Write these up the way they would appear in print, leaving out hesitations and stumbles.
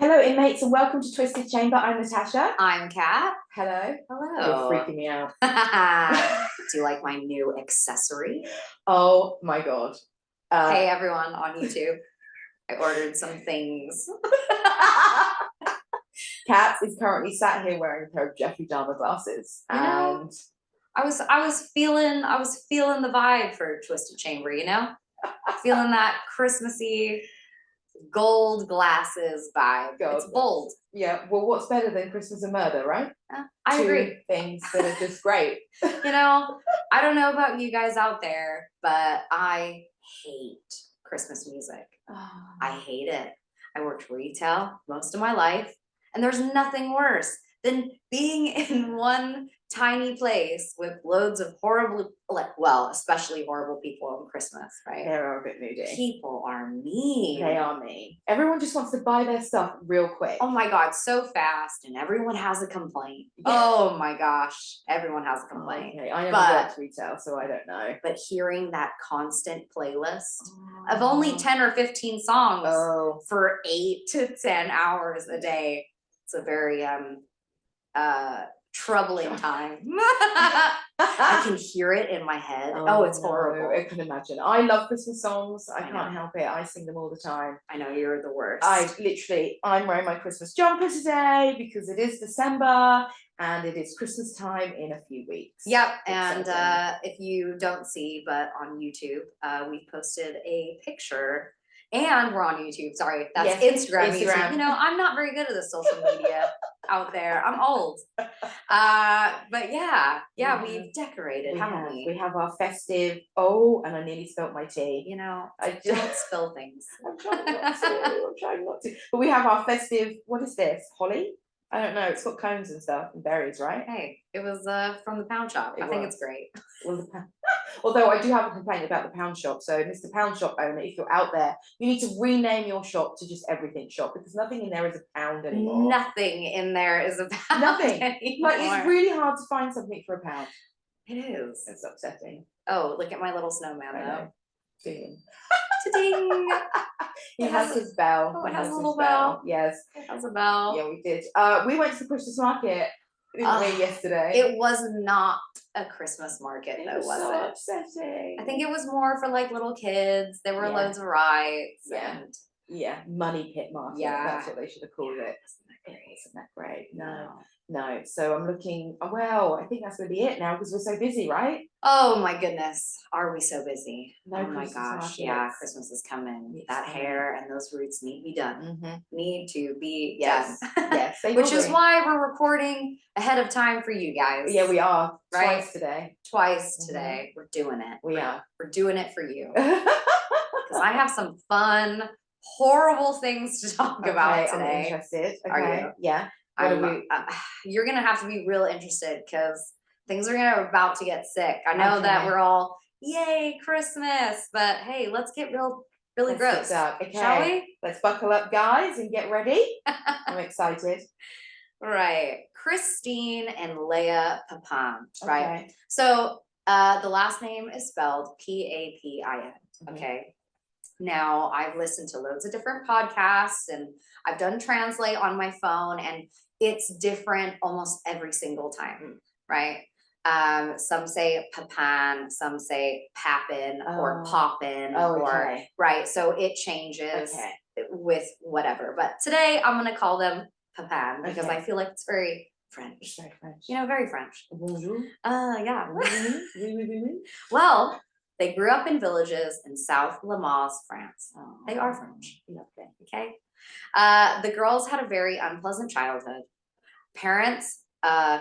Hello, inmates, and welcome to Twisted Chamber. I'm Natasha. I'm Kat. Hello. Hello. You're freaking me out. Do you like my new accessory? Oh my God. Hey, everyone on YouTube. I ordered some things. Kat is currently sat here wearing a pair of Jeffrey Dahmer glasses. And I was feeling the vibe for Twisted Chamber, feeling that Christmassy gold glasses vibe. It's bold. Yeah, well, what's better than Christmas and murder, right? I agree. Two things that are just great. I don't know about you guys out there, but I hate Christmas music. I hate it. I worked retail most of my life, and there's nothing worse than being in one tiny place with loads of horrible, especially horrible people on Christmas, right? They're a bit moody. People are mean. They are mean. Everyone just wants to buy their stuff real quick. Oh my God, so fast, and everyone has a complaint. Oh my gosh, everyone has a complaint. Okay. I never worked retail, so I don't know. But hearing that constant playlist of only 10 or 15 songs for 8 to 10 hours a day, it's a very troubling time. I can hear it in my head. It's horrible. I can imagine. I love Christmas songs. I can't help it. I sing them all the time. I know, you're the worst. I'm wearing my Christmas jumper today because it is December and it is Christmas time in a few weeks. Yep. And if you don't see, but on YouTube, we posted a picture. And we're on YouTube. Sorry, that's Instagram. YouTube. I'm not very good at the social media out there. I'm old. But yeah, we've decorated, haven't we? We have our festive. Oh, and I nearly spilled my tea. I don't spill things. I'm trying not to. But we have our festive. What is this? Holly? I don't know. It's got cones and stuff and berries, right? Hey, it was from the pound shop. I think it's great. Although I do have a complaint about the pound shop. So, Mr. Pound Shop owner, if you're out there, you need to rename your shop to just Everything Shop because nothing in there is a pound anymore. Nothing in there is a pound. Nothing. Anymore. It's really hard to find something for a pound. It is. It's upsetting. Oh, look at my little snowman though. Ding. Ta-ding. He has his bell. Oh, it has a little bell. Yes. It has a bell. Yeah, we did. We went to the Christmas market, didn't we, yesterday? It was not a Christmas market, though, was it? So upsetting. I think it was more for like little kids. There were loads of rides. Money pit market. Yeah. That's what they should have called it. Isn't that great? No. So I'm looking. Well, I think that's going to be it now because we're so busy, right? Oh my goodness, are we so busy? Oh my gosh, Christmas is coming. That hair and those roots need to be done. Need to be done. Yes. Which is why we're recording ahead of time for you guys. Yeah, we are. Right? Twice today. We're doing it. We are. We're doing it for you. Because I have some fun, horrible things to talk about today. I'm interested. Okay. Are you? Yeah. You're gonna have to be real interested because things are about to get sick. I know that we're all yay Christmas, but hey, let's get really gross. Okay. Shall we? Let's buckle up, guys, and get ready. I'm excited. Right, Christine and Lea Papin. Right. Okay. So the last name is spelled Papin. Okay. Now, I've listened to loads of different podcasts and I've done translate on my phone and it's different almost every single time, right? Some say Papin, some say Papin or Poppin, right? So it changes with whatever. But today I'm going to call them Papin because I feel like it's very French. Very French. Very French. Bonjour. Yeah. Oui. Well, they grew up in villages in South Limoges, France. They are French. Okay. The girls had a very unpleasant childhood. Parents,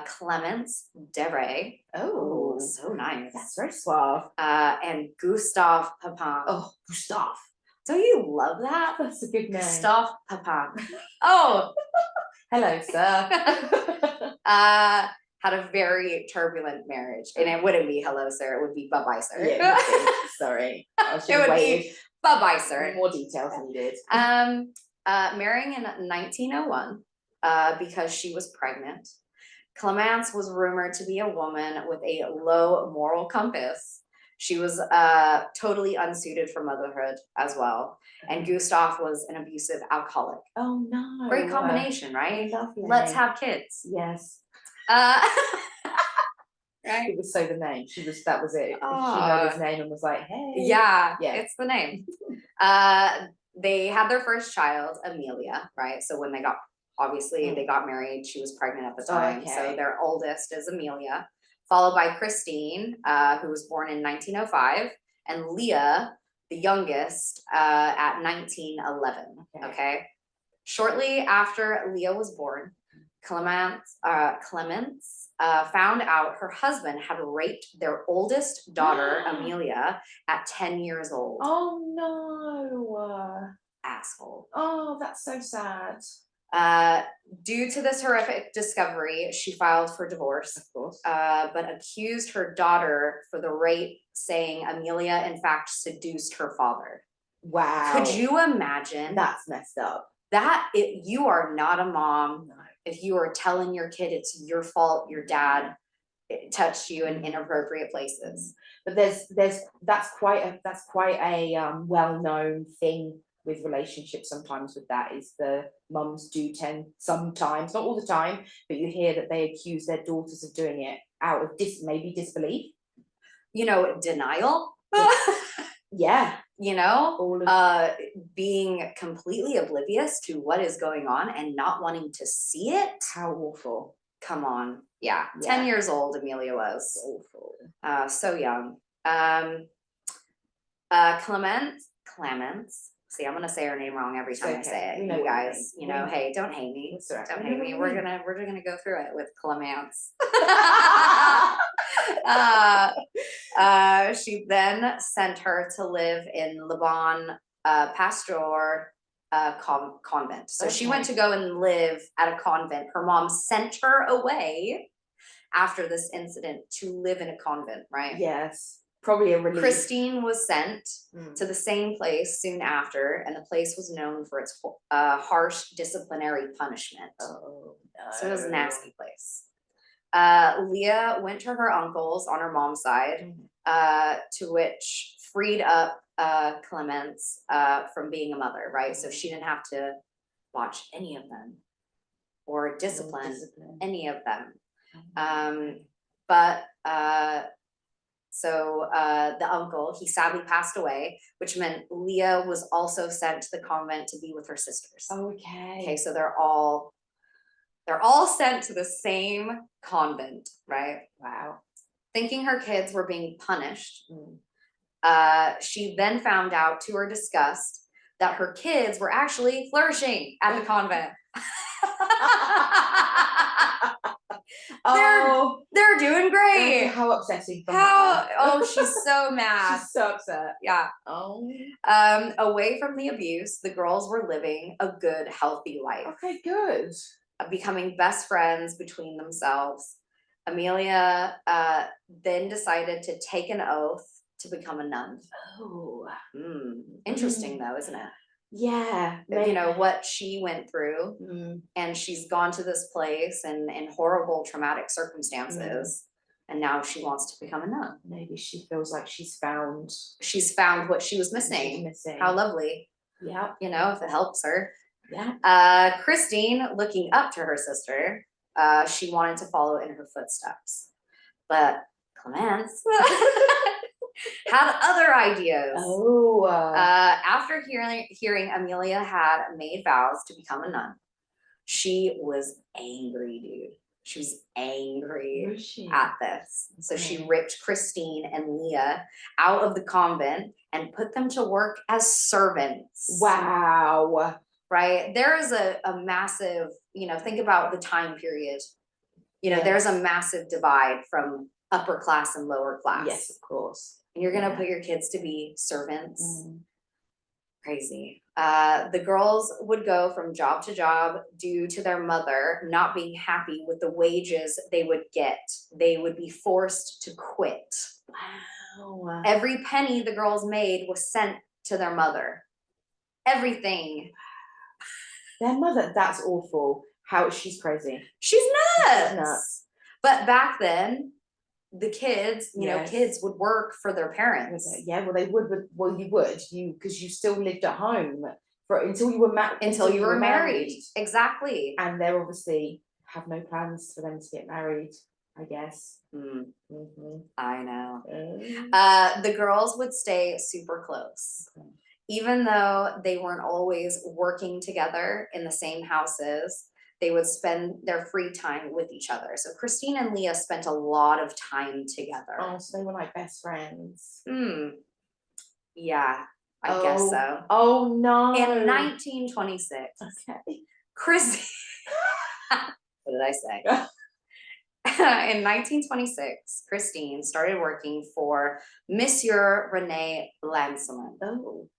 Clemence Deray. Oh, so nice. That's very suave. And Gustave Papin. Oh, Gustave. Don't you love that? That's a good name. Gustave Papin. Oh. Hello, sir. Had a very turbulent marriage. And it wouldn't be hello, sir. It would be bye-bye, sir. Yeah, sorry. It would be bye-bye, sir. More details needed. Marrying in 1901 because she was pregnant. Clemence was rumored to be a woman with a low moral compass She was totally unsuited for motherhood as well. And Gustav was an abusive alcoholic. Oh no. Great combination, right? Lovely. Let's have kids. Yes. Right? It was so the name. That was it. Oh. She heard his name and was like, hey. Yeah, it's the name. They had their first child, Amelia, right? So when they got, obviously they got married, she was pregnant at the time. Okay. So their oldest is Amelia, followed by Christine, who was born in 1905, and Lea, the youngest, at 1911. Okay. Shortly after Lea was born, Clemence found out her husband had raped their oldest daughter, Amelia, at 10 years old. Oh no. Asshole. Oh, that's so sad. Due to this horrific discovery, she filed for divorce, of course, but accused her daughter for the rape, saying Amelia, in fact, seduced her father. Wow. Could you imagine? That's messed up. You are not a mom. No. If you are telling your kid it's your fault, your dad touched you in inappropriate places. But that's quite a well-known thing with relationships. Sometimes with that is the mums do tend, sometimes, not all the time, but you hear that they accuse their daughters of doing it out of maybe disbelief. Denial. Yeah. Being completely oblivious to what is going on and not wanting to see it. How awful. Come on. Yeah. 10 years old, Amelia was. Awful. So young. Clemence. See, I'm gonna say her name wrong every time I say it. You guys, hey, don't hate me. Don't hate me. We're gonna go through it with Clemence. She then sent her to live in Liban Pasteur convent. So she went to go and live at a convent. Her mom sent her away after this incident to live in a convent, right? Yes. Probably a relief. Christine was sent to the same place soon after, and the place was known for its harsh disciplinary punishment. Oh, no. So it was a nasty place. Lea went to her uncle's on her mom's side, to which freed up Clemence from being a mother, right? So she didn't have to watch any of them or discipline any of them. So the uncle, he sadly passed away, which meant Lea was also sent to the convent to be with her sisters. Okay, so they're all sent to the same convent, right? Wow. Thinking her kids were being punished, she then found out, to her disgust, that her kids were actually flourishing at the convent. They're doing great. How upsetting for her. Oh, she's so mad. She's so upset. Yeah. Away from the abuse, the girls were living a good, healthy life. Okay, good. Becoming best friends between themselves. Amelia then decided to take an oath to become a nun. Oh. Interesting though, isn't it? Yeah. What she went through, and she's gone to this place and in horrible traumatic circumstances, and now she wants to become a nun. Maybe she feels like she's found what she was missing. How lovely. Yeah. If it helps her. Yeah. Christine, looking up to her sister, she wanted to follow in her footsteps, but Clemence had other ideas. Oh. After hearing Amelia had made vows to become a nun, she was angry, dude. She was angry at this. So she ripped Christine and Lea out of the convent and put them to work as servants. Wow. Right? There is a massive, think about the time period. There's a massive divide from upper class and lower class. Yes, of course. And you're going to put your kids to be servants. Crazy. The girls would go from job to job due to their mother not being happy with the wages they would get. They would be forced to quit. Wow. Every penny the girls made was sent to their mother. Everything. Their mother, that's awful. She's crazy. She's nuts. But back then, the kids, you know, Yes. kids would work for their parents. Yeah, well, they would, because you still lived at home until you were Until you were married. Exactly. And they obviously have no plans for them to get married, I guess. I know. Mm. The girls would stay super close. Okay. Even though they weren't always working together in the same houses, they would spend their free time with each other. So Christine and Lea spent a lot of time together. Oh, so they were like best friends. Yeah, I guess so. Oh no. In 1926, Okay. Christine, what did I say? In 1926, Christine started working for Monsieur Rene Lancelin. Oh.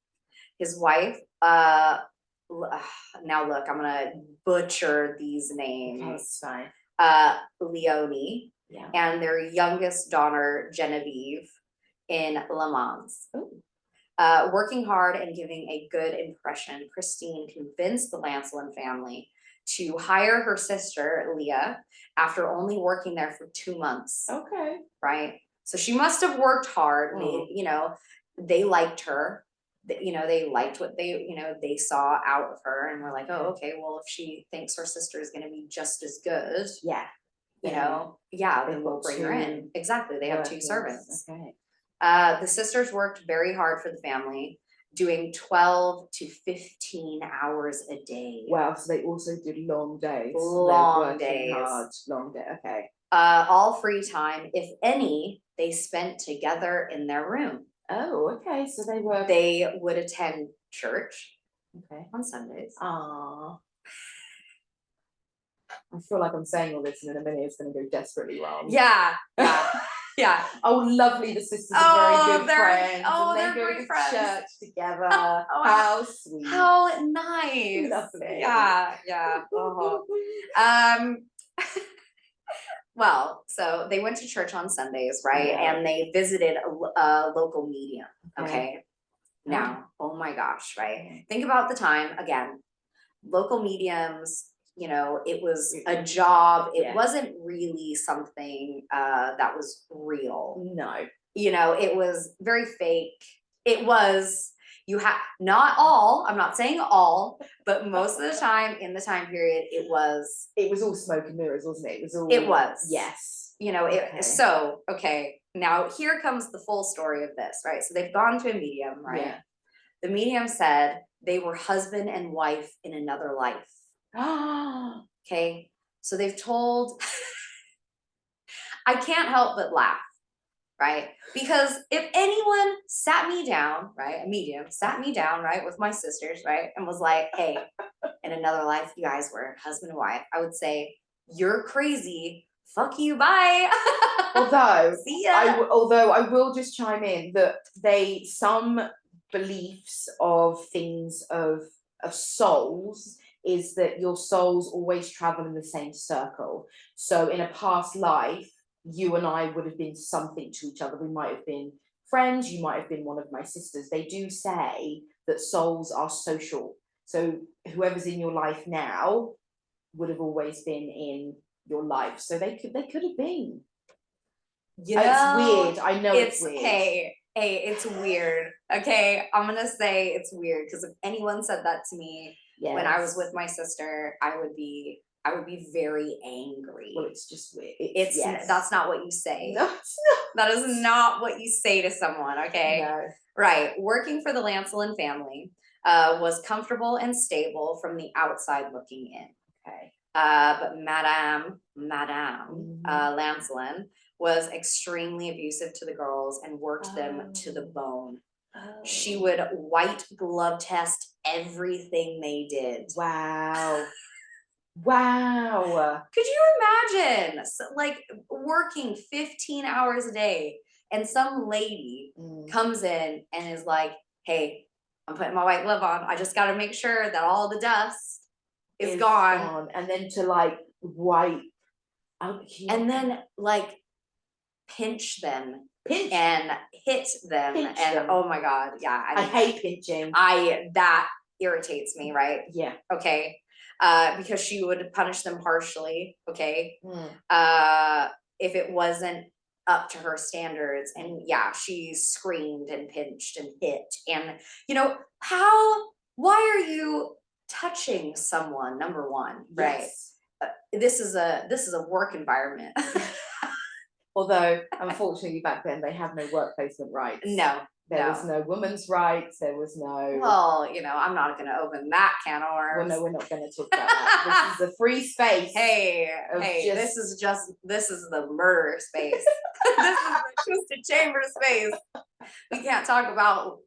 His wife, now look, I'm gonna butcher these names. Okay, it's fine. Leonie, yeah. And their youngest daughter, Genevieve, in Le Mans. Working hard and giving a good impression, Christine convinced the Lancelin family to hire her sister, Lea, after only working there for 2 months. Okay. Right? So she must have worked hard. They liked her. They liked what they saw out of her, and were like, oh, okay, well, if she thinks her sister is going to be just as good, then we'll bring her in. Exactly. They have 2 servants. Okay. The sisters worked very hard for the family, doing 12 to 15 hours a day. Wow, so they also did long days. Long days. Long day, okay. All free time, if any, they spent together in their room. Oh, okay, so they would attend church on Sundays. Aww. I feel like I'm saying all this and in a minute it's going to go desperately wrong. Yeah. Oh, lovely. The sisters are very good friends. And they go to church together. How sweet. How nice. Lovely. Yeah. Well, so they went to church on Sundays, right? Yeah. And they visited a local medium. Okay. Now, oh my gosh, right? Think about the time again. Local mediums, it was a job. It wasn't really something that was real. No. It was very fake. It was, not all, I'm not saying all, but most of the time in the time period, it was all smoke and mirrors, wasn't it? It was. Yes. So, now here comes the full story of this, right? So they've gone to a medium, right? Yeah. The medium said they were husband and wife in another life. Okay. So they've told, I can't help but laugh, right? Because if anyone sat me down, right? A medium sat me down, right? With my sisters, right? And was like, hey, in another life, you guys were husband and wife. I would say, you're crazy. Fuck you. Bye. Although, see ya. Although I will just chime in that some beliefs of things of souls is that your souls always travel in the same circle. So in a past life, you and I would have been something to each other. We might have been friends. You might have been one of my sisters. They do say that souls are social. So whoever's in your life now would have always been in your life. So they could have been. It's weird. I know it's weird. Hey, it's weird. Okay, I'm gonna say it's weird because if anyone said that to me when I was with my sister, I would be very angry. Well, it's just weird. That's not what you say. No, it's not. That is not what you say to someone. Okay. No. Right. Working for the Lancelin family was comfortable and stable from the outside looking in. Okay. But Madame Lancelin was extremely abusive to the girls and worked them to the bone. She would white glove test everything they did. Wow. Wow. Could you imagine working 15 hours a day and some lady comes in and is like, hey, I'm putting my white glove on. I just got to make sure that all the dust is gone. And then to wipe out. And then pinch them. And hit them. Oh my God. Yeah. I hate pinching. That irritates me, right? Yeah. Okay. Because she would punish them harshly. Okay. If it wasn't up to her standards. And yeah, she screamed and pinched and hit. And why are you touching someone, number one, right? Yes. This is a work environment. Although, unfortunately, back then they had no work placement rights. No. There was no women's rights. There was no. Well, I'm not going to open that can of worms. Well, no, we're not going to talk about that. This is a free space. Hey, this is the murder space. This is the twisted chamber space. We can't talk about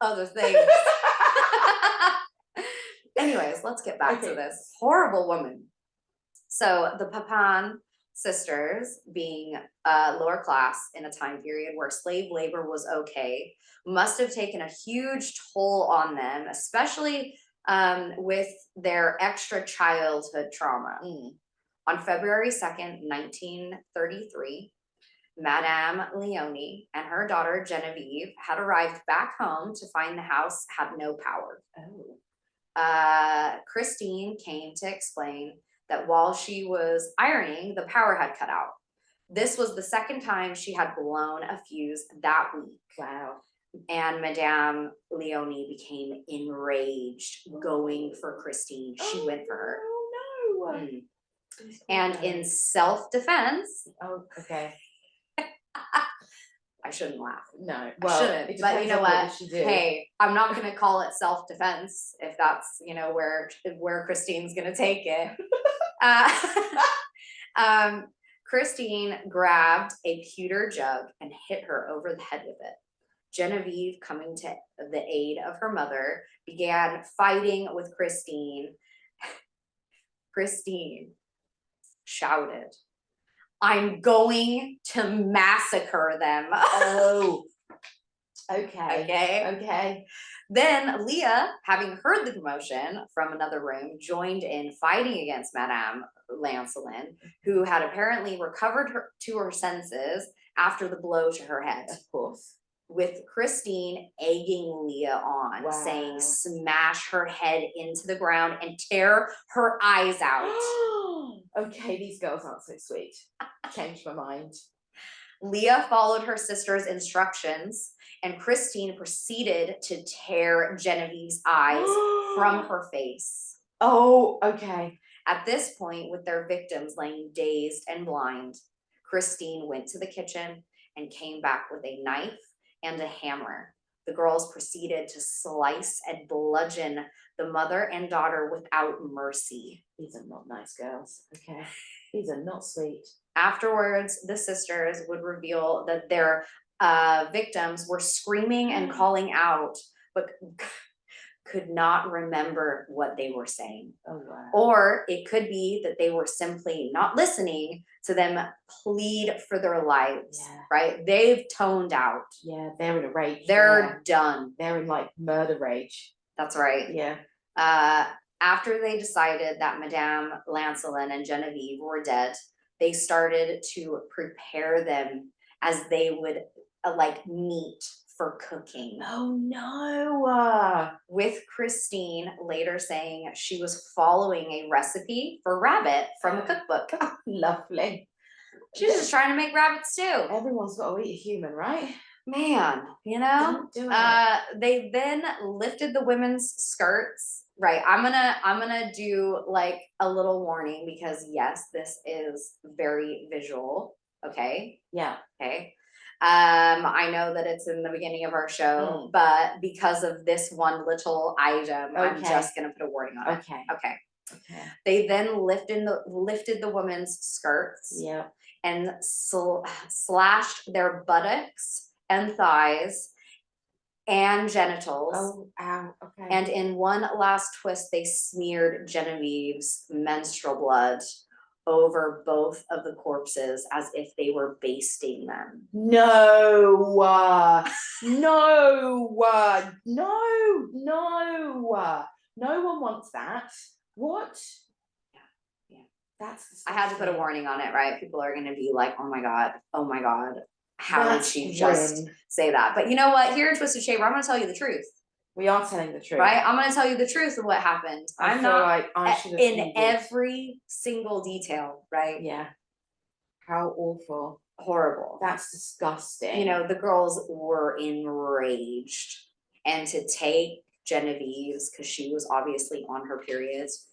other things. Anyways, let's get back to this horrible woman. So the Papin sisters, being lower class in a time period where slave labor was okay, must have taken a huge toll on them, especially with their extra childhood trauma. On February 2nd, 1933, Madame Leonie and her daughter Genevieve had arrived back home to find the house had no power. Christine came to explain that while she was ironing, the power had cut out. This was the second time she had blown a fuse that week. Wow. And Madame Leonie became enraged, going for Christine. She went for her. Oh no. And in self-defense. Oh, okay. I shouldn't laugh. No, well, I shouldn't. But you know what? Hey, I'm not going to call it self-defense if that's where Christine's going to take it. Christine grabbed a pewter jug and hit her over the head with it. Genevieve, coming to the aid of her mother, began fighting with Christine. Christine shouted, "I'm going to massacre them." Oh, okay. Okay. Then Lea, having heard the commotion from another room, joined in fighting against Madame Lancelin, who had apparently recovered to her senses after the blow to her head. Of course. With Christine egging Lea on, saying, "Smash her head into the ground and tear her eyes out." Okay, these girls aren't so sweet. Changed my mind. Lea followed her sister's instructions, and Christine proceeded to tear Genevieve's eyes from her face. Oh, okay. At this point, with their victims laying dazed and blind, Christine went to the kitchen and came back with a knife and a hammer. The girls proceeded to slice and bludgeon the mother and daughter without mercy. These are not nice girls. Okay. These are not sweet. Afterwards, the sisters would reveal that their victims were screaming and calling out, but could not remember what they were saying. Oh, wow. Or it could be that they were simply not listening to them plead for their lives, right? They've toned out. Yeah, they're in a rage. They're done. They're in like murder rage. That's right. Yeah. After they decided that Madame Lancelin and Genevieve were dead, they started to prepare them as they would meat for cooking. Oh no. With Christine later saying she was following a recipe for rabbit from a cookbook. Lovely. She was just trying to make rabbit stew. Everyone's got to eat a human, right? Man, Don't do it. They then lifted the women's skirts. Right. I'm gonna do like a little warning because yes, this is very visual. Okay. Yeah. Okay. I know that it's in the beginning of our show, but because of this one little item, I'm just gonna put a warning on it. Okay. They then lifted the women's skirts. Yeah. And slashed their buttocks and thighs and genitals. Oh, ow, okay. And in one last twist, they smeared Genevieve's menstrual blood over both of the corpses as if they were basting them. No, no one wants that. What? Yeah. That's. I had to put a warning on it, right? People are going to be like, oh my God. How did she just say that? But you know what? Here in Twisted Chamber, I'm going to tell you the truth. We are telling the truth. Right? I'm going to tell you the truth of what happened. I'm not in every single detail, right? Yeah. How awful. horrible. That's disgusting. You know, the girls were enraged. And to take Genevieve's, because she was obviously on her periods,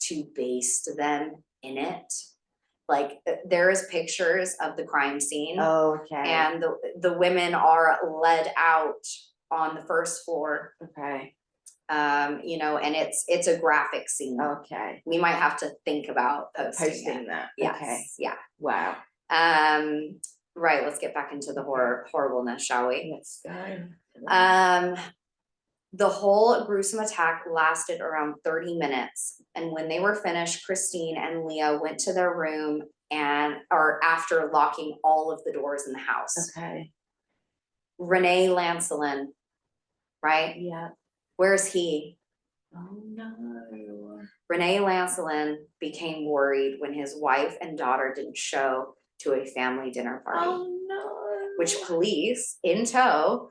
to baste them in it. Like, there is pictures of the crime scene. Oh, okay. And the women are led out on the first floor. Okay. You know, and it's a graphic scene. Okay. We might have to think about posting that. Yes. Okay. Yeah. Wow. Right, let's get back into the horribleness, shall we? Let's go. The whole gruesome attack lasted around 30 minutes. And when they were finished, Christine and Lea went to their room or after locking all of the doors in the house. Okay. Renee Lancelin, right? Yeah. Where's he? Oh no. Renee Lancelin became worried when his wife and daughter didn't show to a family dinner party. Oh no. Which police in tow,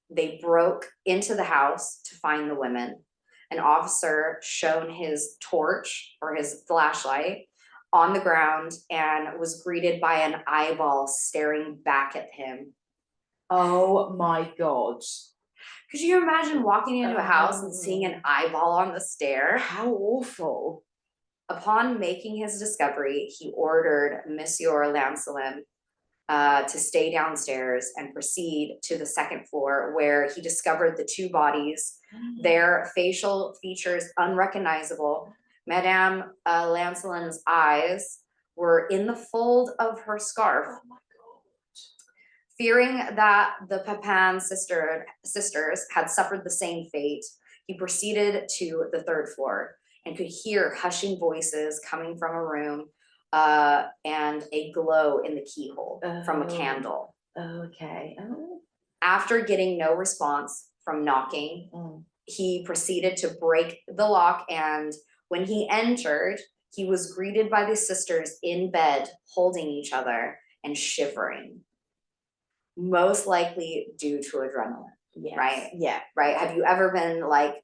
they broke into the house to find the women. An officer shone his torch or his flashlight on the ground and was greeted by an eyeball staring back at him. Oh my God. Could you imagine walking into a house and seeing an eyeball on the stair? How awful. Upon making his discovery, he ordered Monsieur Lancelin to stay downstairs and proceed to the second floor, where he discovered the two bodies, their facial features unrecognizable. Madame Lancelin's eyes were in the fold of her scarf. Oh my God. Fearing that the Papin sisters had suffered the same fate, he proceeded to the third floor and could hear hushing voices coming from a room and a glow in the keyhole from a candle. Okay. After getting no response from knocking, he proceeded to break the lock, and when he entered, he was greeted by the sisters in bed, holding each other and shivering. Most likely due to adrenaline. Yes. Right? Yeah. Right? Have you ever been like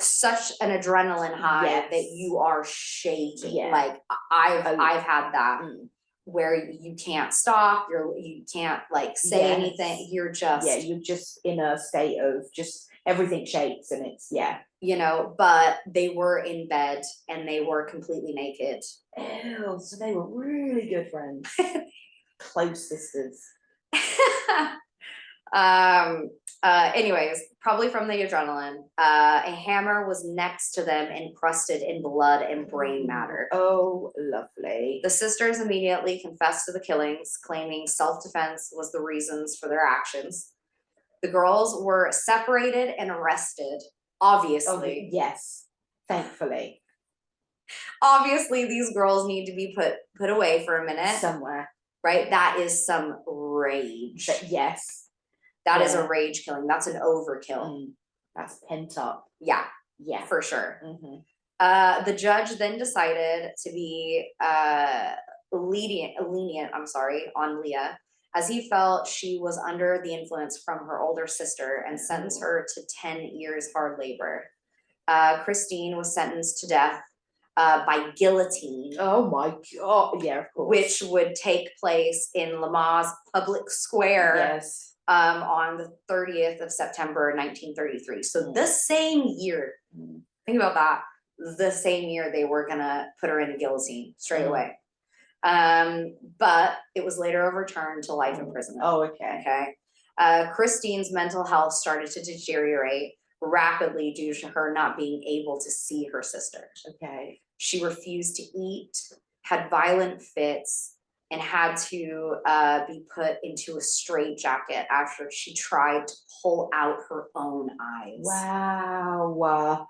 such an adrenaline high Yes. that you are shaking? Yeah. Like I've had that where you can't stop, you can't like say anything. You're just you're just in a state of just everything shakes and it's you know, but they were in bed and they were completely naked. Ew, so they were really good friends. Close sisters. Anyways, probably from the adrenaline, a hammer was next to them, encrusted in blood and brain matter. Oh, lovely. The sisters immediately confessed to the killings, claiming self-defense was the reasons for their actions. The girls were separated and arrested, obviously. Yes, thankfully. Obviously, these girls need to be put away for a minute. Somewhere. Right? That is some rage. But yes. That is a rage killing. That's an overkill. That's pent up. Yeah. Yeah. For sure. The judge then decided to be lenient on Lea, as he felt she was under the influence from her older sister, and sentenced her to 10 years hard labor. Christine was sentenced to death by guillotine. Oh my God. Yeah, of course. Which would take place in Lamaze Public Square. Yes. On the 30th of September, 1933. So the same year, think about that, the same year they were gonna put her in a guillotine straight away. But it was later overturned to life imprisonment. Oh, okay. Okay. Christine's mental health started to deteriorate rapidly due to her not being able to see her sister. Okay. She refused to eat, had violent fits, and had to be put into a straitjacket after she tried to pull out her own eyes. Wow.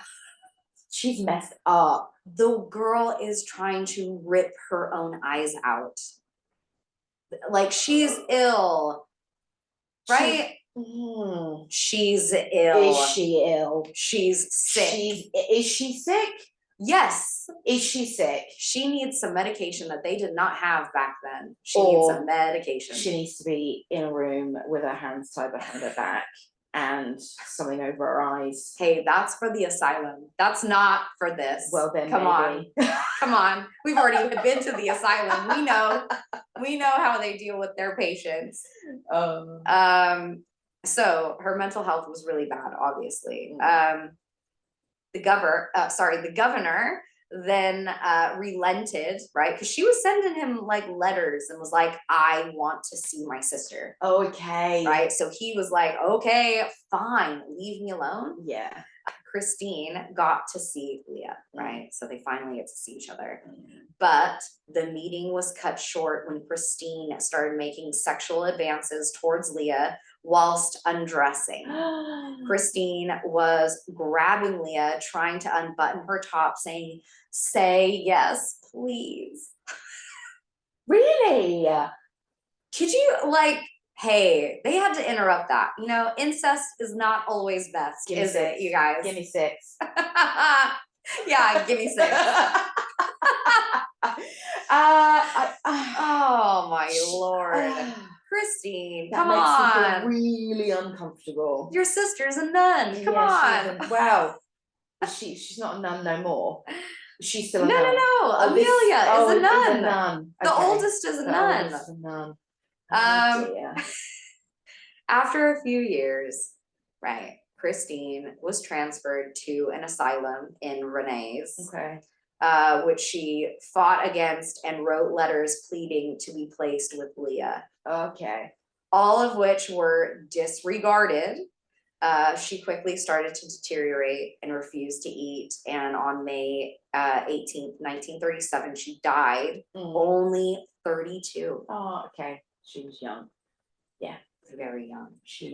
She's messed up. The girl is trying to rip her own eyes out. Like, she's ill. Right? She's ill. Is she ill? She's sick. Is she sick? Yes. Is she sick? She needs some medication that they did not have back then. She needs some medication. She needs to be in a room with her hands tied behind her back. and something over her eyes. Hey, that's for the asylum. That's not for this. Well then, come maybe. on, come on. We've already been to the asylum. We know how they deal with their patients. So her mental health was really bad, obviously. The governor then relented, right? Because she was sending him like letters and was like, I want to see my sister. Okay. Right. So he was like, okay, fine, leave me alone. Yeah. Christine got to see Lea, right? So they finally get to see each other. But the meeting was cut short when Christine started making sexual advances towards Lea whilst undressing. Christine was grabbing Lea, trying to unbutton her top, saying, say yes, please. Really? Could you, like, hey, they had to interrupt that. You know, incest is not always best, is it, you guys? Give me 6. Yeah, give me 6. Oh my Lord. Christine, come makes on. me feel really uncomfortable. Your sister's a nun. Come on. Well, she's not a nun no more. She's still a nun. No. Amelia is a nun. Is a nun. The oldest is a nun. Oldest is a nun. Oh, after a few years, right, Christine was transferred to an asylum in Renee's. Okay. Which she fought against and wrote letters pleading to be placed with Lea. Okay. All of which were disregarded. She quickly started to deteriorate and refused to eat. And on May 18th, 1937, she died, only 32. Oh, okay. She was young. Yeah. Very young.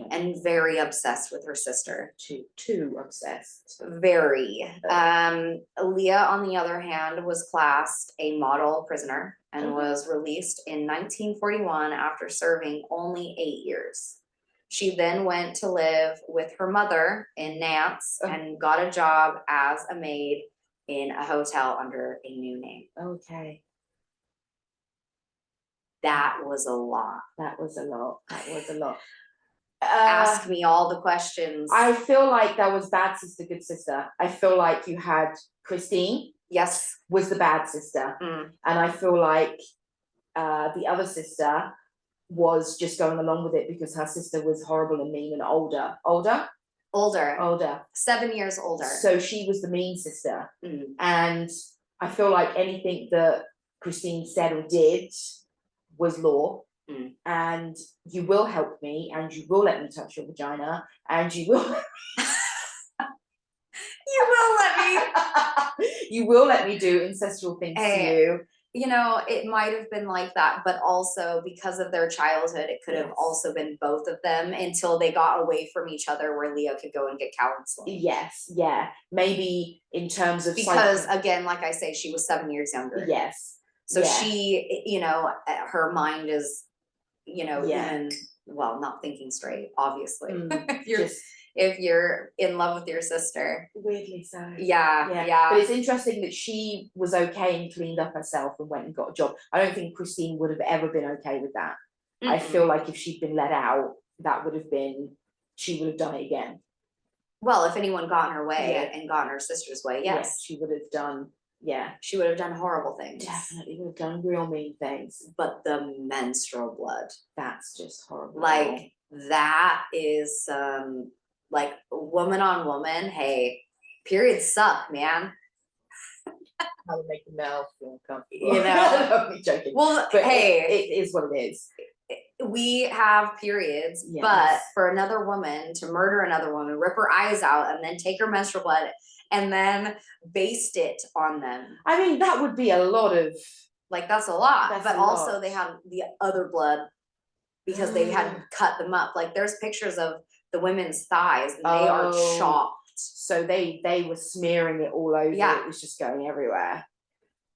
And very obsessed with her sister. Too obsessed. Very. Lea, on the other hand, was classed a model prisoner and was released in 1941 after serving only 8 years. She then went to live with her mother in Nantes and got a job as a maid in a hotel under a new name. Okay. That was a lot. Ask me all the questions. I feel like that was bad sister, good sister. I feel like you had Christine. Yes. Was the bad sister. And I feel like the other sister was just going along with it because her sister was horrible and mean and older. 7 years older. So she was the mean sister. And I feel like anything that Christine said or did was law. And you will help me and you will let me touch your vagina and you will you will let me do incestual things to you. You know, it might have been like that, but also because of their childhood, it could have also been both of them until they got away from each other where Lea could go and get counseling. Yes, yeah. Maybe in terms of because again, like I say, she was 7 years younger. Yes. So she, you know, her mind is, you know, even, well, not thinking straight, obviously. If you're in love with your sister. Weirdly so. Yeah. But it's interesting that she was okay and cleaned up herself and went and got a job. I don't think Christine would have ever been okay with that. I feel like if she'd been let out, she would have done it again. Well, if anyone got in her way and got in her sister's way, yes. She would have done. Yeah, she would have done horrible things. Definitely would have done real mean things. But the menstrual blood, that's just horrible. Like that is like woman on woman. Hey, periods suck, man. How to make the male feel comfortable. You know, I'm joking. Well, but hey, it is what it is. We have periods, but for another woman to murder another woman, rip her eyes out, and then take her menstrual blood and then baste it on them. I mean, that would be a lot of. Like, that's a lot. But also they have the other blood because they had cut them up. Like, there's pictures of the women's thighs and they are chopped. So they were smearing it all over. Yeah. It was just going everywhere.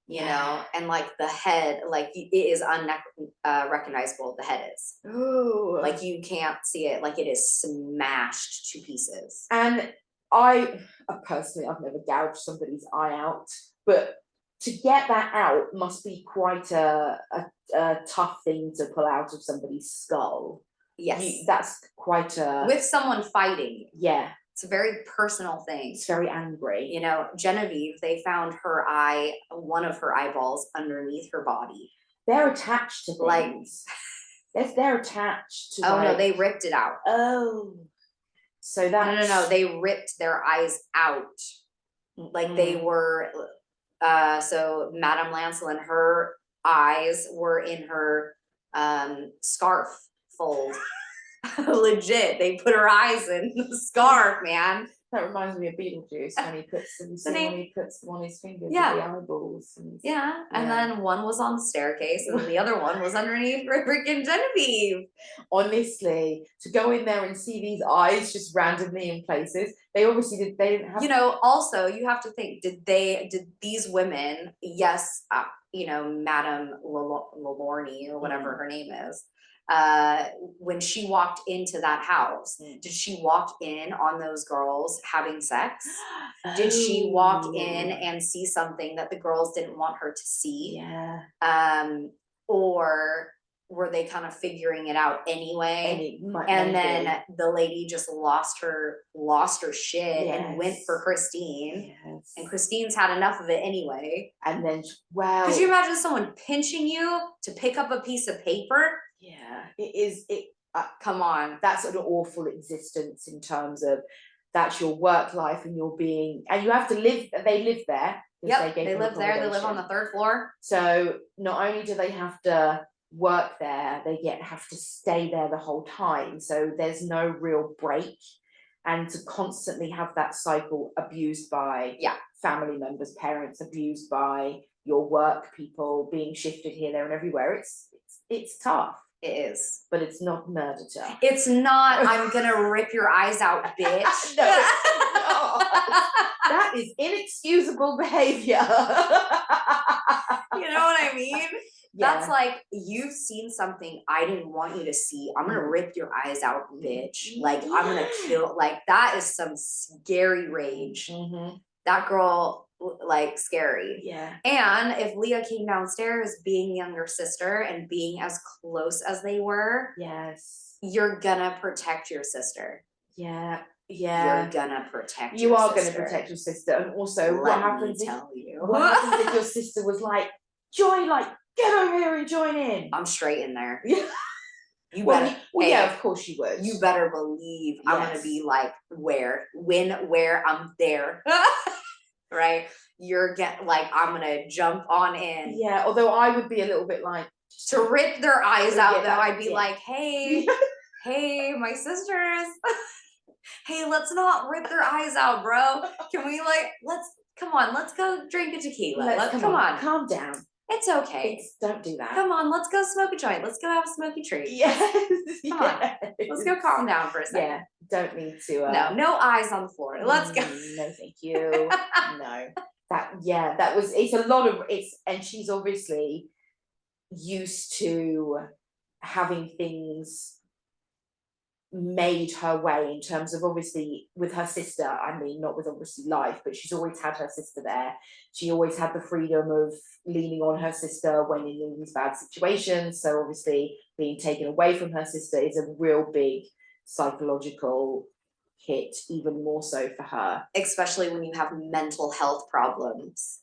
You know, and like the head, like it is unrecognizable. The head is. Ooh. Like you can't see it. Like it is smashed to pieces. And I personally, I've never gouged somebody's eye out, but to get that out must be quite a tough thing to pull out of somebody's skull. Yes. That's quite a, with someone fighting. yeah, It's a very personal thing. it's very angry. You know, Genevieve, they found one of her eyeballs underneath her body. They're attached to Like- things. They're attached to, Oh no, they ripped it out. oh, so that's No, they ripped their eyes out. Like they were, so Madame Lancelin, her eyes were in her scarf fold. Legit, they put her eyes in the scarf, man. That reminds me of Beetlejuice when he puts on his fingers, Yeah. the eyeballs. And Yeah, and Yeah. then one was on the staircase, and the other one was underneath freaking Genevieve. honestly, to go in there and see these eyes just randomly in places, they obviously didn't have. You know, also you have to think, did these women, yes, you know, Madame Lalorny or whatever her name is, when she walked into that house, did she walk in on those girls having sex? Did she walk in and see something that the girls didn't want her to see? Yeah. Or were they kind of figuring it out anyway? And then the lady just lost her shit and went for Christine. Yes. And Christine's had enough of it anyway. And then, wow. Could you imagine someone pinching you to pick up a piece of paper? Yeah, it is. Come on. That's an awful existence in terms of that's your work life and you're being, and you have to live. They live there. Yep, they live there. They live on the 3rd floor. So not only do they have to work there, they have to stay there the whole time. So there's no real break, and to constantly have that cycle abused by family members, parents, abused by your work people, being shifted here, there, and everywhere. It's tough. It is. But it's not murder tough. It's not, I'm gonna rip your eyes out, bitch. No, it's not. That is inexcusable behavior. You know what I mean? Yeah. That's like, you've seen something I didn't want you to see. I'm gonna rip your eyes out, bitch. Like, I'm gonna kill. Like, that is some scary rage. That girl, like, scary. Yeah. And if Lea came downstairs being younger sister and being as close as they were, yes, you're gonna protect your sister. Yeah. Yeah. You're gonna protect you your are sister. Gonna protect your sister. And also Let what happens if your sister was like, Joy, like, get over here and join in? I'm straight in there. Yeah. You better, yeah, of course you would. You better believe I'm gonna be like, where I'm there. Right? I'm gonna jump on in. Yeah, although I would be a little bit like, to rip their eyes out though, I'd be like, hey, hey, my sisters. Hey, let's not rip their eyes out, bro. Can we come on, let's go drink a tequila. Come on. Calm down. It's okay. Don't do that. Come on, let's go smoke a joint. Let's go have a smoky treat. Yes. Come on. Let's go calm down for a second. Yeah, don't need to. No eyes on the floor. Let's go. No, thank you. No. It's a lot of, and she's obviously used to having things made her way in terms of, obviously with her sister, I mean not with obviously life, but she's always had her sister there. She always had the freedom of leaning on her sister when in these bad situations. So obviously being taken away from her sister is a real big psychological hit, even more so for her, especially when you have mental health problems.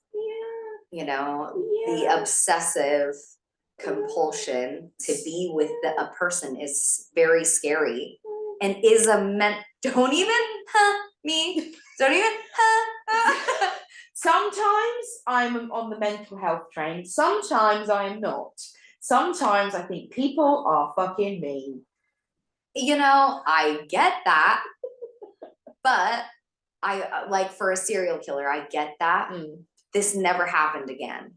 You know, the obsessive compulsion to be with a person is very scary, and is don't even sometimes I'm on the mental health train, sometimes I am not. Sometimes I think people are fucking mean. You know, I get that. But I like, for a serial killer, I get that. This never happened again.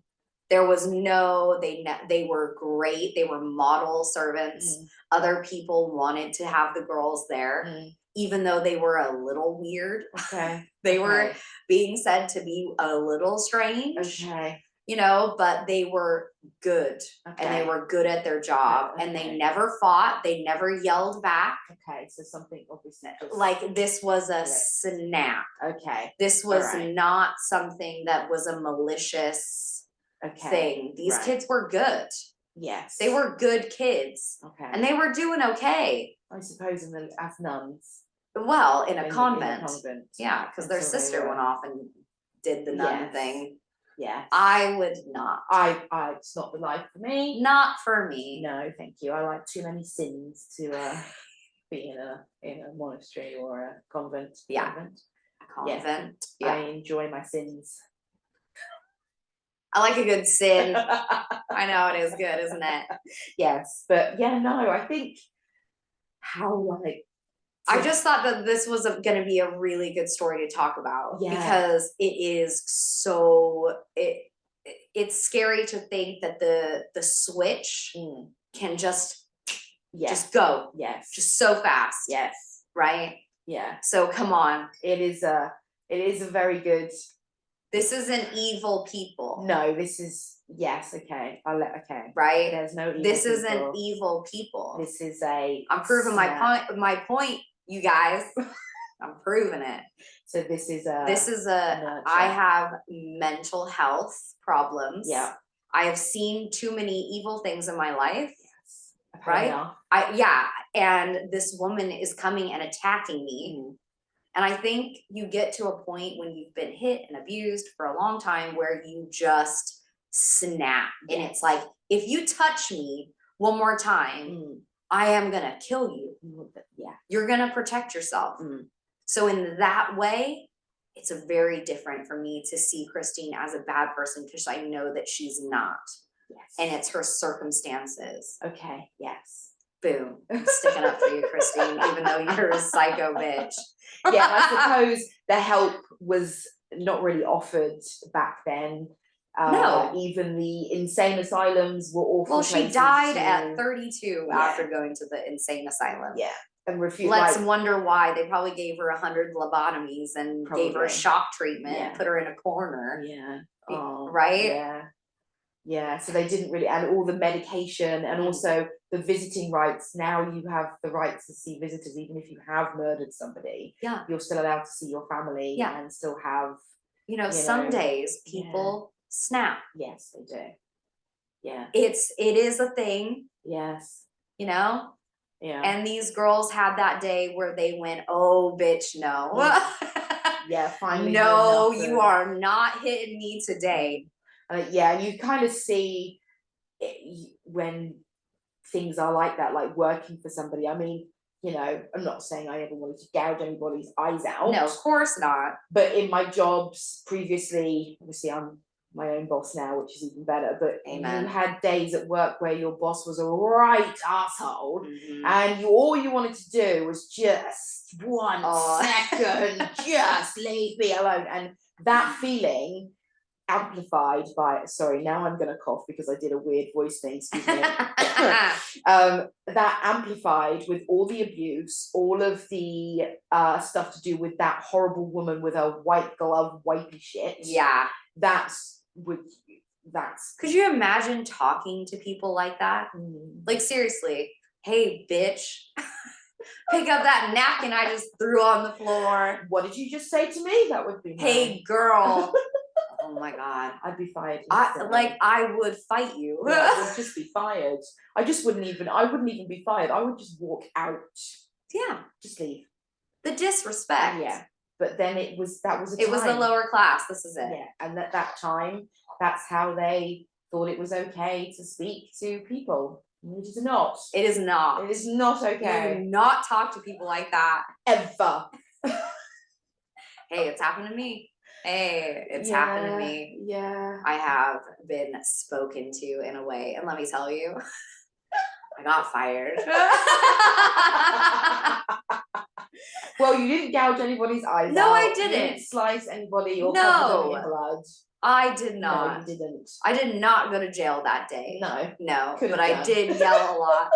There was they were great. They were model servants. Other people wanted to have the girls there, even though they were a little weird. Okay. They were being said to be a little strange. Okay. You know, but they were good, and they were good at their job, and they never fought. They never yelled back. Okay, so something obviously like this was a snap. Okay. This was not something that was a malicious thing. These kids were good. Yes. They were good kids. Okay. And they were doing okay. I suppose as nuns. Well, in a In convent. a convent. Yeah, because their Until they sister were- went off and did the nun Yes. thing. Yeah. I would not. It's not the life for me. Not for me. No, thank you. I like too many sins to be in a monastery or a convent. Yeah. Convent. Yeah. I enjoy my sins. I like a good sin. I know it is good, isn't it? Yes, but yeah, no, I think how I just thought that this was going to be a really good story to talk about because it is so it's scary to think that the switch can just go just so fast, right? Yeah. So come on, it is a very good. This isn't evil people. No, this is okay. Right. There's no evil This people. isn't evil people. This is a. I'm proving my point, you guys. I'm proving it. So this is a. Nurture. I have mental health problems. Yeah. I have seen too many evil things in my life. Yes. Right. And this woman is coming and attacking me. And I think you get to a point when you've been hit and abused for a long time where you just snap. And it's like, if you touch me one more time, I am going to kill you. Yeah. You're going to protect yourself. So in that way, it's a very different for me to see Christine as a bad person because I know that she's not. Yes. And it's her circumstances. Okay. Yes. Boom. I'm sticking up for you, Christine, even though you're a psycho bitch. Yeah, I suppose the help was not really offered back then. No. Even the insane asylums were awful. Well, she died at 32 after going to the insane asylum. Yeah. And refused. Let's wonder why. They probably gave her 100 lobotomies and gave her shock treatment and put her in a corner. Yeah. Right? Yeah. Yeah, so they didn't really, and all the medication and also the visiting rights. Now you have the right to see visitors, even if you have murdered somebody. Yeah. You're still allowed to see your family and still have. Some days people snap. Yes, they do. Yeah. It is a thing. Yes. Yeah. And these girls had that day where they went, oh, bitch, no. Yeah, finally. No, you are not hitting me today. And you kind of see it when things are like that, like working for somebody. I mean, I'm not saying I ever wanted to gouge anybody's eyes out. No, of course not. But in my jobs previously, obviously I'm my own boss now, which is even better. But Amen. You had days at work where your boss was a right asshole, and all you wanted to do was just 1 second, just leave me alone. And that feeling amplified by, sorry, now I'm going to cough because I did a weird voice thing, excuse me. That amplified with all the abuse, all of the stuff to do with that horrible woman with her white glove wipey shit. Yeah. That's could you imagine talking to people like that? Like, seriously, hey bitch, pick up that napkin I just threw on the floor. What did you just say to me? That would be hey girl. Oh my God. I'd be fired. I would fight you. I would just be fired. I wouldn't even be fired. I would just walk out. Yeah. Just leave. The disrespect. Yeah. But then it was the lower class. This is it. Yeah. And at that time, that's how they thought it was okay to speak to people. It is not. It is not. It is not okay. You do not talk to people like that. Ever. Hey, it's happened to me. Hey, it's happened to me. Yeah. I have been spoken to in a way. And let me tell you, I got fired. Well, you didn't gouge anybody's eyes out. No, I didn't. You didn't slice anybody or cover them in blood. I did not. No, you didn't. I did not go to jail that day. No. But I did yell a lot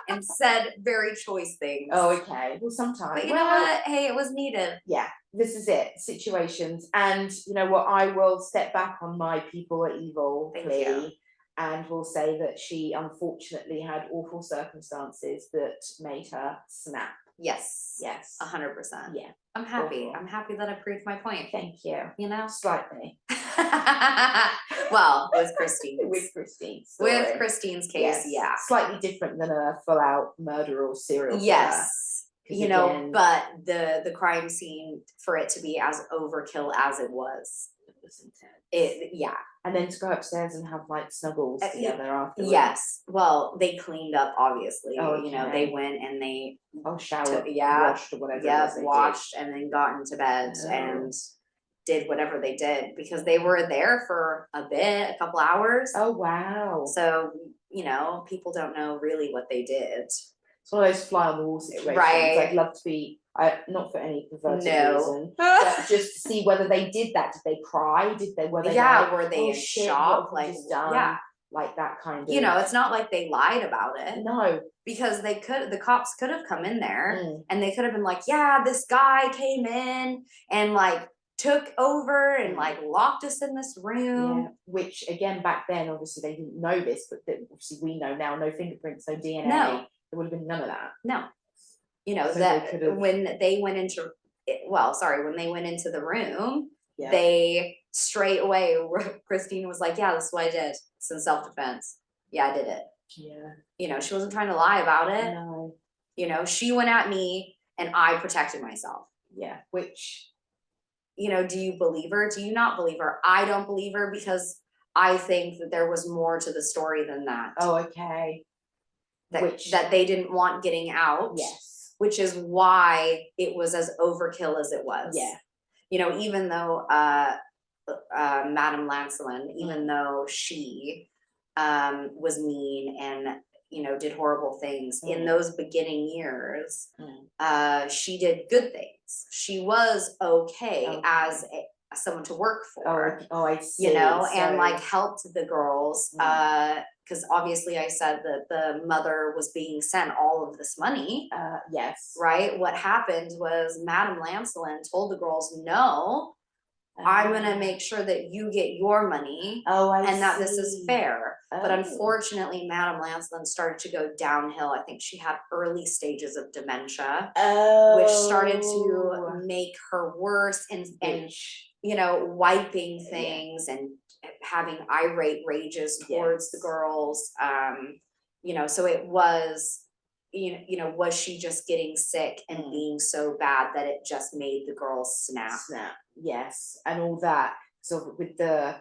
and said very choice things. Oh, okay. Well, sometimes. But you know what? Hey, it was needed. Yeah, this is it. Situations. And you know what? I will step back on my people are evil plea and will say that she unfortunately had awful circumstances that made her snap. Yes. 100%. Yeah. I'm happy. I'm happy that I proved my point. Thank you. You know? Slightly. Well, with Christine. With Christine's With story. Christine's case, yeah. Slightly different than a full-out murderer or serial killer. Yes. You know, again, but the crime scene, for it to be as overkill as it was intense. Yeah. And then to go upstairs and have like snuggles together afterwards. Yes. Well, they cleaned up, obviously. Oh, you know, they went and they showered, yeah, washed or whatever. Yeah, washed and then got into bed and did whatever they did, because they were there for a bit, a couple hours. Oh wow. So, you know, people don't know really what they did. It's one of those fly on the wall situations. Right. I'd love to be, not for any perverted reason, but just to see whether they did that. Did they cry? Were they were they in shock? Like, done? Like that kind of. You know, it's not like they lied about it. No. Because the cops could have come in there and they could have been like, yeah, this guy came in and like took over and like locked us in this room. Yeah. Which again, back then, obviously they didn't know this, but obviously we know now, no fingerprints, no DNA. No. There would have been none of that. No. You know, so that when they went into, when they went into the room, they straight away, Christine was like, yeah, this is what I did. It's in self-defense. Yeah, I did it. Yeah. You know, she wasn't trying to lie about it. No. You know, she went at me and I protected myself. Yeah. Which, you know, do you believe her? Do you not believe her? I don't believe her, because I think that there was more to the story than that. Oh, okay. That they didn't want getting out. Yes. Which is why it was as overkill as it was. Yeah. You know, even though Madame Lancelin, even though she was mean and, you know, did horrible things in those beginning years, she did good things. She was okay as someone to work for. Oh, I see. You know, and like helped the girls. Because obviously I said that the mother was being sent all of this money. Yes. Right? What happened was Madame Lancelin told the girls, no, I'm going to make sure that you get your money. And that this is fair. But unfortunately, Madame Lancelin started to go downhill. I think she had early stages of dementia, which started to make her worse and you know, wiping things and having irate rages towards the girls. You know, so it was, you know, was she just getting sick and being so bad that it just made the girls snap? Yes, and all that. So with the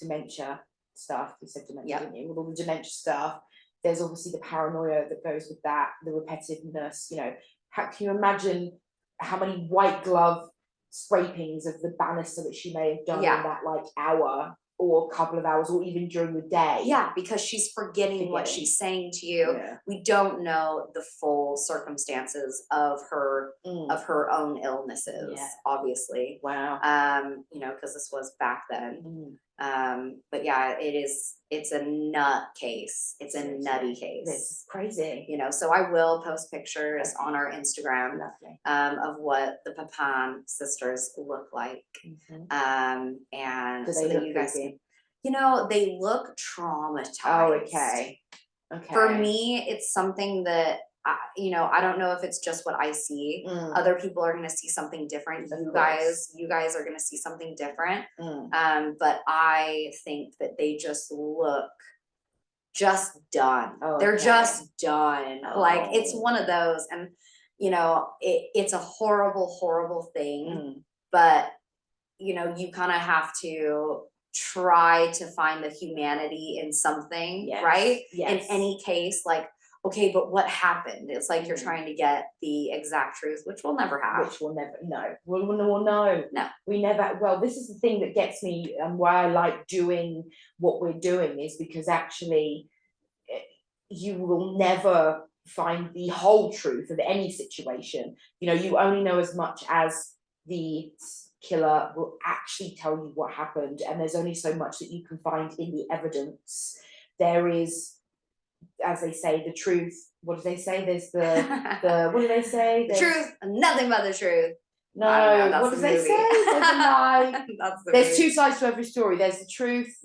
dementia stuff, you said dementia, didn't you? With all the dementia stuff, there's obviously the paranoia that goes with that, the repetitiveness. You know, how can you imagine how many white glove scrapings of the banister that she may have done in that like hour or a couple of hours or even during the day? Yeah, because she's forgetting what she's saying to you. We don't know the full circumstances of her own illnesses, obviously. Wow. You know, because this was back then. But yeah, it's a nut case. It's a nutty case. It's crazy. You know, so I will post pictures on our Instagram of what the Papin sisters look like. And so that you guys can, you know, they look traumatized. Oh, okay. Okay. For me, it's something that you know, I don't know if it's just what I see. Other people are going to see something different. You guys are going to see something different. But I think that they just look just done. They're just done. Like, it's one of those, and you know, it's a horrible, horrible thing. But you know, you kind of have to try to find the humanity in something, right? In any case, like, okay, but what happened? It's like you're trying to get the exact truth, which we'll never have. Which we'll never know. We'll no. We never. Well, this is the thing that gets me, and why I like doing what we're doing, is because actually, you will never find the whole truth of any situation. You know, you only know as much as the killer will actually tell you what happened, and there's only so much that you can find in the evidence. There is, as they say, the truth. What do they say? There's the what do they say? The truth, nothing but the truth. No, what do they say? There's a lie. There's two sides to every story. There's the truth,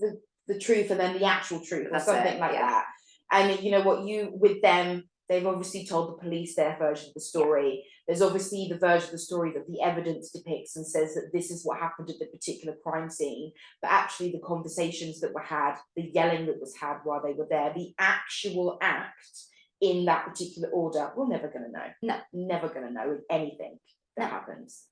the truth, and then the actual truth, or something like that. And you know what, with them, They've obviously told the police their version of the story. There's obviously the version of the story that the evidence depicts and says that this is what happened at the particular crime scene. But actually the conversations that were had, the yelling that was had while they were there, the actual act in that particular order, we're never going to know. No. Never going to know anything that happens.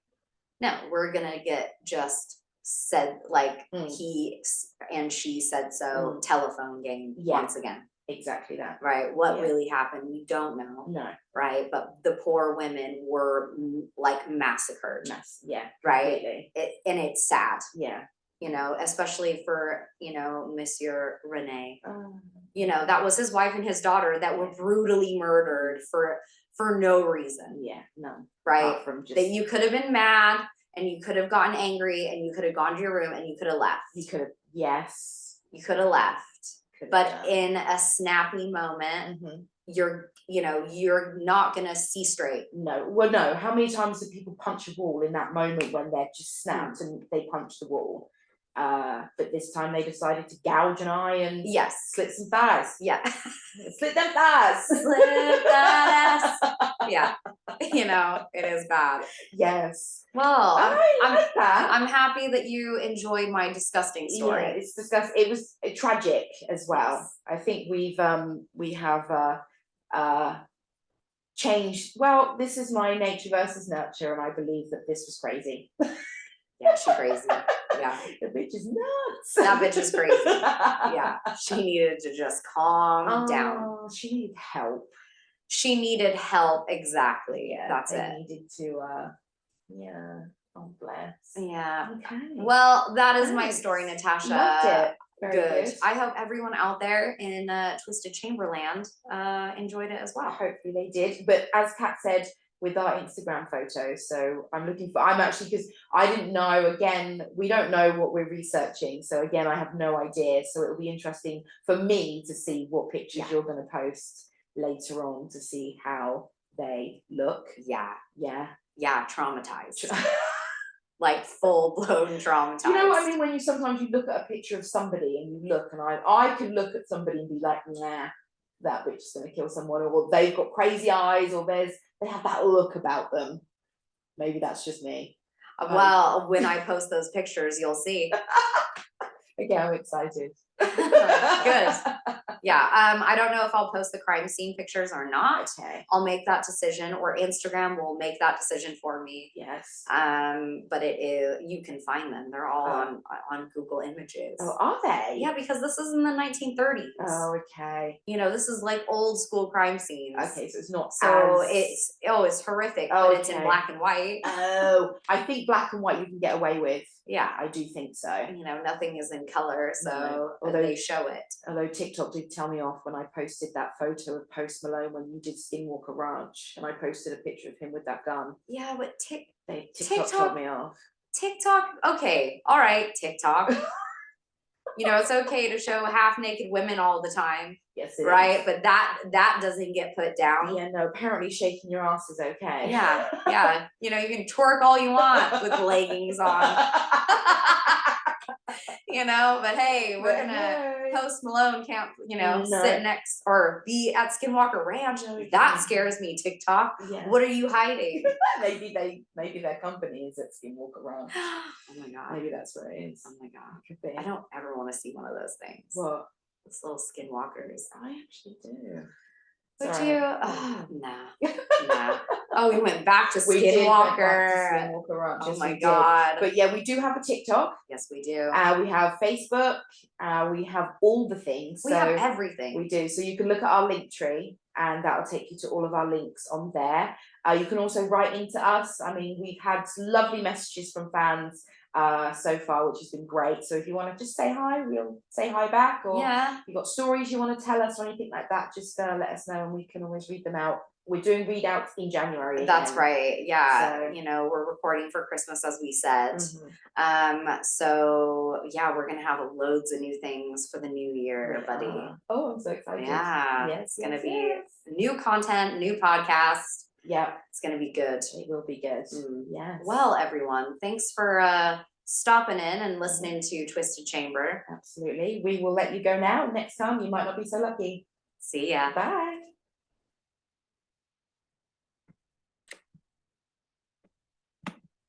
No, we're going to get just said, like, Mm. he and she said so, telephone game once again. Exactly that. Right. What really happened, we don't know. No. Right. But the poor women were like massacred. Yeah. Right. And it's sad. Yeah. You know, especially for, you know, Monsieur Rene. Oh. You know, that was his wife and his daughter that were brutally murdered for no reason. Yeah. None. Right. Apart from just... that you could have been mad and you could have gotten angry and you could have gone to your room and you could have left. You could have. Yes. You could have left. But in a snappy moment, you're not gonna see straight. No, well, no. How many times do people punch a wall in that moment when they're just snapped and they punch the wall? But this time they decided to gouge an eye and slit some thighs. Yeah, slit them thighs. Slit that ass. Yeah, you know, it is bad. Yes. Well, I like that. I'm happy that you enjoyed my disgusting story. Yeah, it's disgusting. It was tragic as well. Yes. I think we have changed. Well, this is my nature versus nurture, and I believe that this was crazy. Yeah, she's crazy. Yeah, the bitch is nuts. That bitch is crazy. Yeah, she needed to just calm down. She needed help. She needed help. Exactly. Yeah, that's they it. Needed to. Yeah. Oh, bless. Yeah. Okay. Well, that is my story, Natasha. Loved it. Very good. I hope everyone out there in Twisted Chamberland enjoyed it as well. Hopefully they did. But as Kat said, with our Instagram photos, so I'm actually, because I didn't know, again, we don't know what we're researching. So again, I have no idea. So it'll be interesting for me to see what pictures you're going to post later on to see how they look. Yeah. Yeah. Yeah, traumatized. Like full-blown traumatized. You know what I mean? When sometimes you look at a picture of somebody and you look, and I can look at somebody and be like, nah, that bitch is gonna kill someone, or they've got crazy eyes, or they have that look about them. Maybe that's just me. Well, when I post those pictures, you'll see. Again, I'm excited. Good. Yeah. I don't know if I'll post the crime scene pictures or not. Okay. I'll make that decision, or Instagram will make that decision for me. Yes. But you can find them. They're all on Google Images. Oh, are they? Yeah, because this is in the 1930s. Oh, okay. You know, this is like old school crime scenes. Okay, so it's not. It's horrific, but it's in black and white. Oh, I think black and white you can get away with. Yeah, I do think so. You know, nothing is in color, so although they show it. Although TikTok did tell me off when I posted that photo of Post Malone when you did Skinwalker Ranch, and I posted a picture of him with that gun. Yeah, but TikTok told me off. TikTok, okay, all right, TikTok. You know, it's okay to show half-naked women all the time. Yes, it right? is. But that doesn't get put down. Yeah, no, apparently shaking your ass is okay. Yeah, yeah. You know, you can twerk all you want with leggings on. You know, but hey, we're gonna Post Malone can't, you know, sit next or be at Skinwalker Ranch. That scares me, TikTok. Yeah. What are you hiding? maybe their company is at Skinwalker Ranch. Oh my god. Maybe that's where it is. Oh my god. Could be. I don't ever want to see one of those things. What? Those little skinwalkers. I actually do. Would you? Oh, nah. Nah. Oh, we went back to Skinwalker. Oh my god. But yeah, we do have a TikTok. Yes, we do. We have Facebook. We have all the things. We have everything. We do. So you can look at our link tree, and that'll take you to all of our links on there. You can also write into us. I mean, we've had lovely messages from fans so far, which has been great. So if you want to just say hi, we'll say hi back, or you've got stories you want to tell us or anything like that, just let us know and we can always read them out. We're doing readouts in January again. That's right. Yeah. So, you know, we're recording for Christmas, as we said. So yeah, we're gonna have loads of new things for the new year, buddy. Oh, I'm so excited. Yeah. It's gonna be new content, new podcast. Yeah, it's gonna be good. It will be good. Yes. Well, everyone, thanks for stopping in and listening to Twisted Chamber. Absolutely. We will let you go now. Next time you might not be so lucky. See ya. Bye.